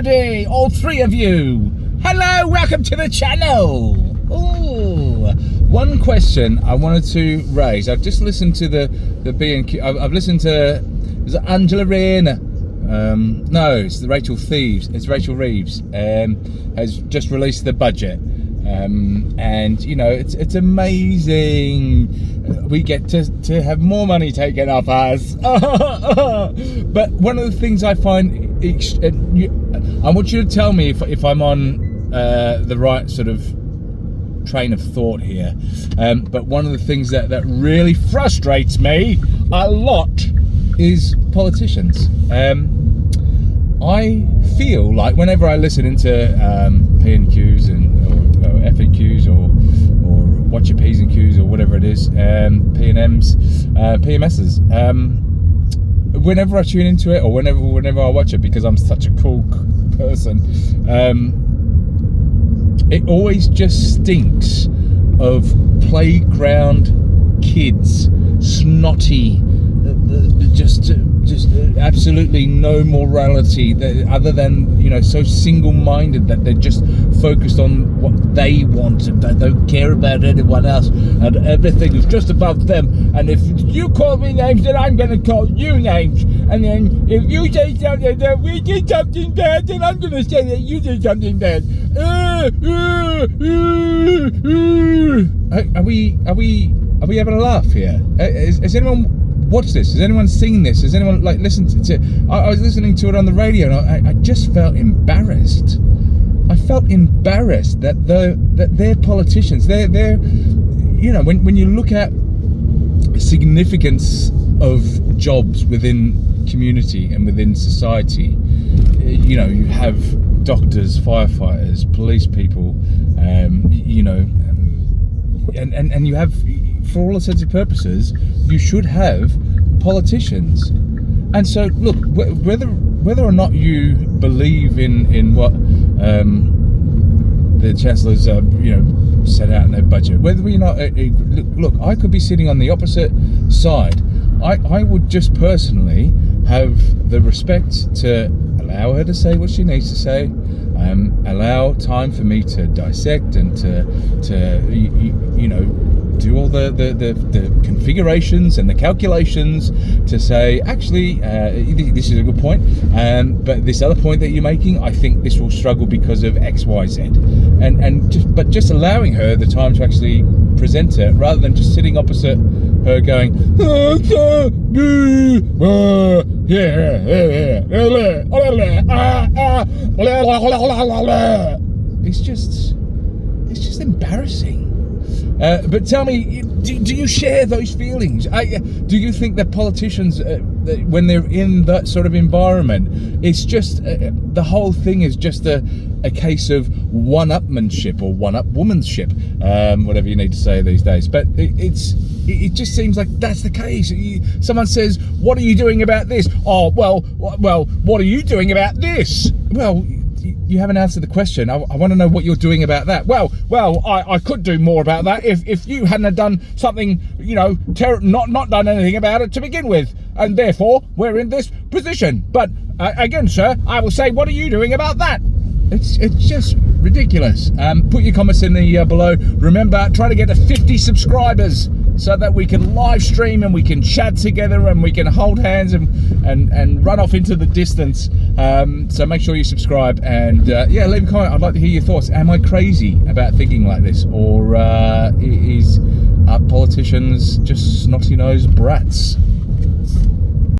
everybody, all three of you. Hello, welcome to the channel. Ooh, one question I wanted to raise. I've just listened to the B&Q. I've listened to, is it Angela Rayner? No, it's the Rachel Thieves. It's Rachel Reeves. Has just released the budget. And you know, it's amazing. We get to have more money taken off us. But one of the things I find, I want you to tell me if I'm on the right sort of train of thought here. But one of the things that really frustrates me a lot is politicians. I feel like whenever I listen into P&Qs or FAQs or watch your P's and Q's or whatever it is, P&Ms, PMSs, whenever I tune into it or whenever I watch it, because I'm such a cool person, it always just stinks of playground kids, snotty, just absolutely no morality, other than, you know, so single-minded that they're just focused on what they want and they don't care about anyone else, and everything is just above them. And if you call me names, then I'm going to call you names, and then if you say something that we did something bad, then I'm going to say that you did something bad. Are we having a laugh here? Is anyone watch this? Has anyone seen this? Has anyone listened to it? I was listening to it on the radio, and I just felt embarrassed. I felt embarrassed that they're politicians. They're you know, when you look at the significance of jobs within community and within society, you know, you have doctors, firefighters, police people, you know, and you have, for all intents and purposes, you should have politicians. And so, look, whether or not you believe in what the chancellors, you know, set out in their budget, whether you're not, look, I could be sitting on the opposite side. I would just personally have the respect to allow her to say what she needs to say. Allow time for me to dissect and to you know, do all the configurations and the calculations to say, actually, this is a good point, but this other point that you're making, I think this will struggle because of X, Y, Z, and just allowing her the time to actually present it, rather than just sitting opposite her going, it's just embarrassing. But tell me, do you share those feelings? Do you think that politicians, when they're in that sort of environment, it's just the whole thing is just a case of one-upmanship or one-up-womanship, whatever you need to say these days? But it just seems like that's the case. Someone says, "What are you doing about this?" "Oh, well, what are you doing about this?" Well, you haven't answered the question. I want to know what you're doing about that. Well, I could do more about that if you hadn't done something, you know, not done anything about it to begin with, and therefore we're in this position. But again, sir, I will say, what are you doing about that? It's just ridiculous. Put your comments in the below. Remember, try to get to 50 subscribers so that we can live stream and we can chat together and we can hold hands and run off into the distance. So make sure you subscribe and yeah, leave a comment. I'd like to hear your thoughts. Am I crazy about thinking like this, or are politicians just snotty-nosed brats?